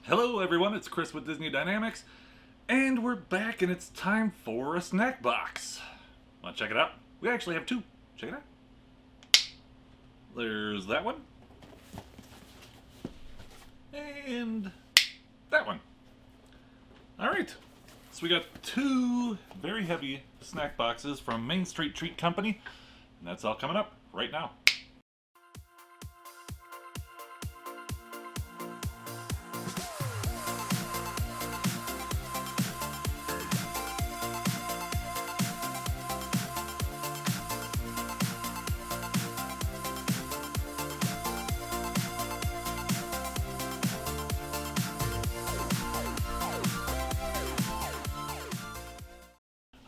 Hello everyone, it's Chris with Disney Dynamicks, and we're back and it's time for a snack box. Want to check it out? We actually have two. Check it out. There's that one. And that one. Alright, so we got two very heavy snack boxes from Main Street Treat Company, and that's all coming up right now.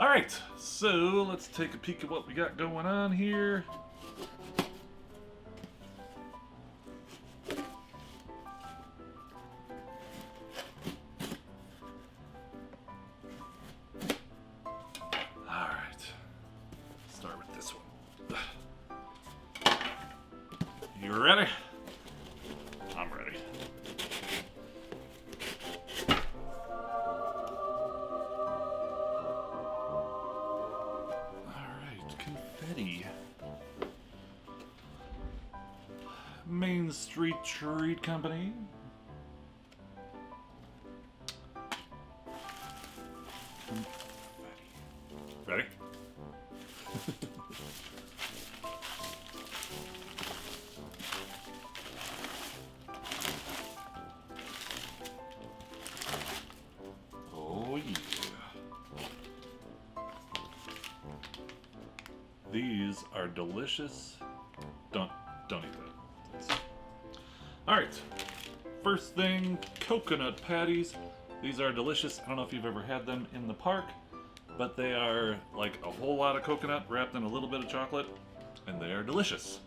Alright, so let's take a peek at what we got going on here. Alright, start with this one. You ready? I'm ready. Confetti. Main Street Treat Company. Confetti. Ready? Oh yeah. These are delicious. Don't eat that. Alright. First thing, coconut patties. These are delicious. I don't know if you've ever had them in the park, but they are like a whole lot of coconut wrapped in a little bit of chocolate, and they are delicious.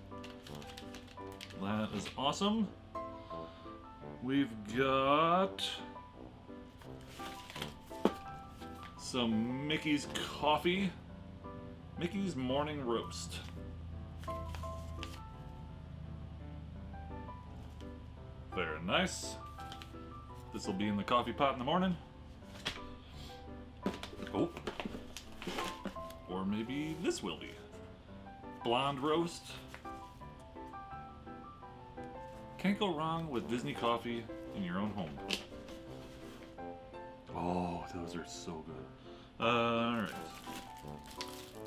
That is awesome. We've got some Mickey's coffee. Mickey's Morning Roast. Very nice. This will be in the coffee pot in the morning. Oh. Or maybe this will be. Blonde Roast. Can't go wrong with Disney coffee in your own home. Oh, those are so good. Alright.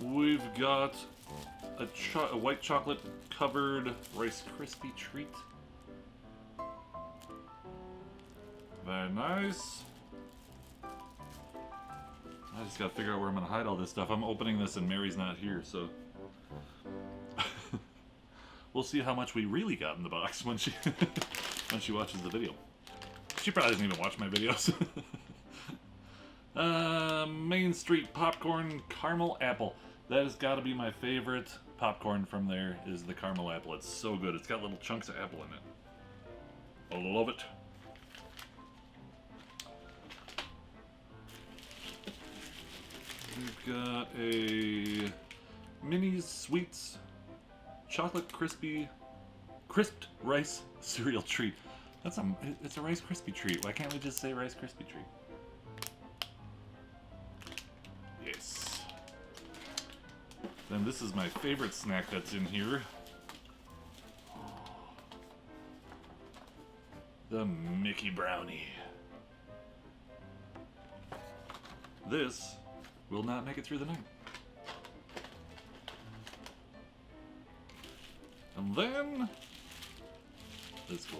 We've got a white chocolate covered Rice Krispie treat. Very nice. I just gotta figure out where I'm gonna hide all this stuff. I'm opening this and Mary's not here, so we'll see how much we really got in the box when she when she watches the video. She probably doesn't even watch my videos. Main Street popcorn caramel apple. That has got to be my favorite popcorn from there, is the caramel apple. It's so good. It's got little chunks of apple in it. I love it. We've got a Minnie's Sweets chocolate crisped rice cereal treat. It's a Rice Krispie treat. Why can't we just say Rice Krispie treat? Yes. Then this is my favorite snack that's in here. The Mickey Brownie. This will not make it through the night. And then, let's go.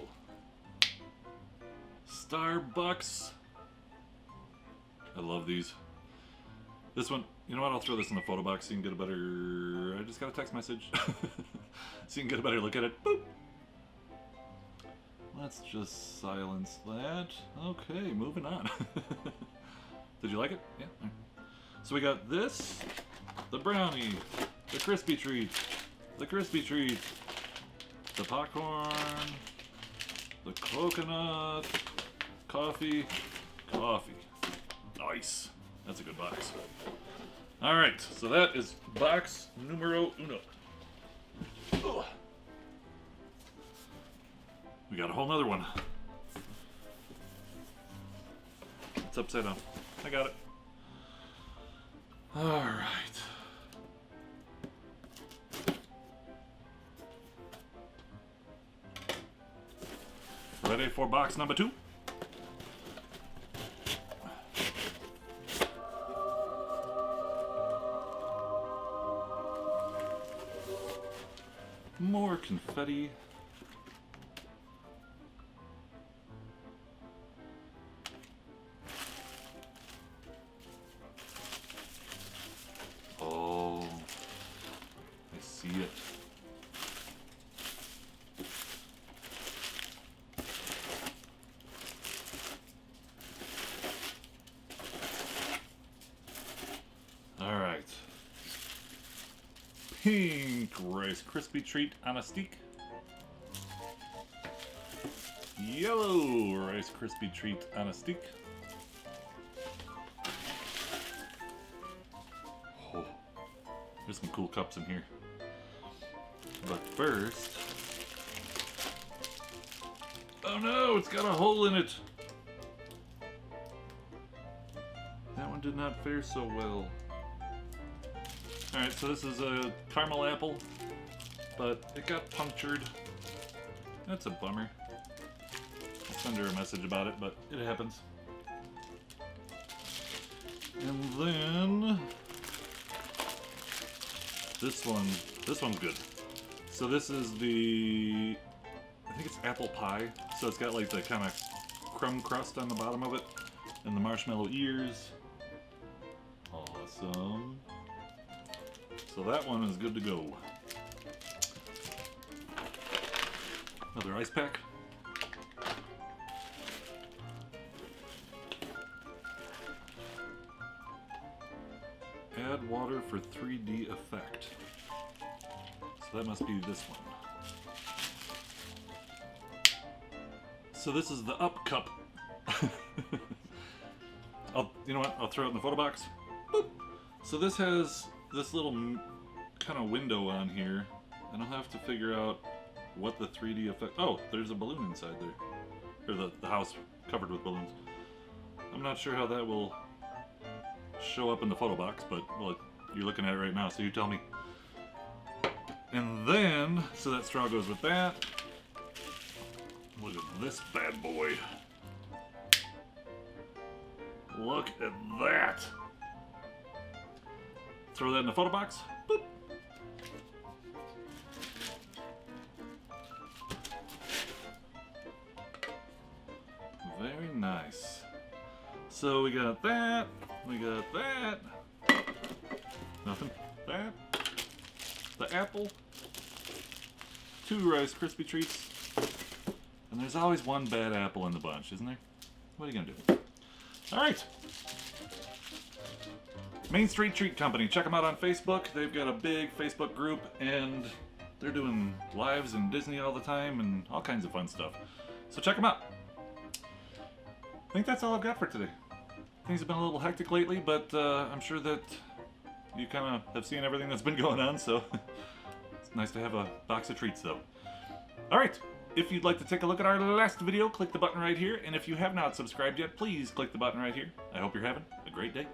Starbucks. I love these. This one, you know what, I'll throw this in the photo box so you can get a better... I just got a text message. So you can get a better look at it. Boop! Let's just silence that. Okay, moving on. Did you like it? Yeah. Right. So we got this, the brownie, the crispy treat, the crispy treat, the popcorn, the coconut, coffee. Nice. That's a good box. Alright, so that is box numero uno. Ugh. We got a whole nother one. It's upside down. I got it. Alright. Ready for box number 2? More confetti. Oh, I see it. All right. Pink Rice Krispie treat on a stick. Yellow Rice Krispie treat on a stick. Oh, there's some cool cups in here. But first... Oh no, it's got a hole in it! That one did not fare so well. Alright, so this is a caramel apple, but it got punctured. That's a bummer. I'll send her a message about it, but it happens. And then this one's good. So this is the, I think it's apple pie. So it's got like the kind of crumb crust on the bottom of it, and the marshmallow ears. Awesome. So that one is good to go. Another ice pack. Add water for 3D effect. So that must be this one. So this is the up cup. You know what? I'll throw it in the photo box. Boop. So this has this little kind of window on here, and I'll have to figure out what the 3D effect... Oh, there's a balloon inside there. Or the house covered with balloons. I'm not sure how that will show up in the photo box, but well, you're looking at it right now, so you tell me. And then, so that straw goes with that. Look at this bad boy. Look at that. Throw that in the photo box. Boop. Very nice. So we got that. We got that. Nothing. That. The apple. 2 Rice Krispie treats. And there's always one bad apple in the bunch, isn't there? What are you gonna do? Alright. Main Street Treat Company. Check them out on Facebook. They've got a big Facebook group, and they're doing lives in Disney all the time and all kinds of fun stuff. So check them out. I think that's all I've got for today. Things have been a little hectic lately, but I'm sure that you kind of have seen everything that's been going on, so it's nice to have a box of treats, though. Alright, if you'd like to take a look at our last video, click the button right here, and if you have not subscribed yet, please click the button right here. I hope you're having a great day.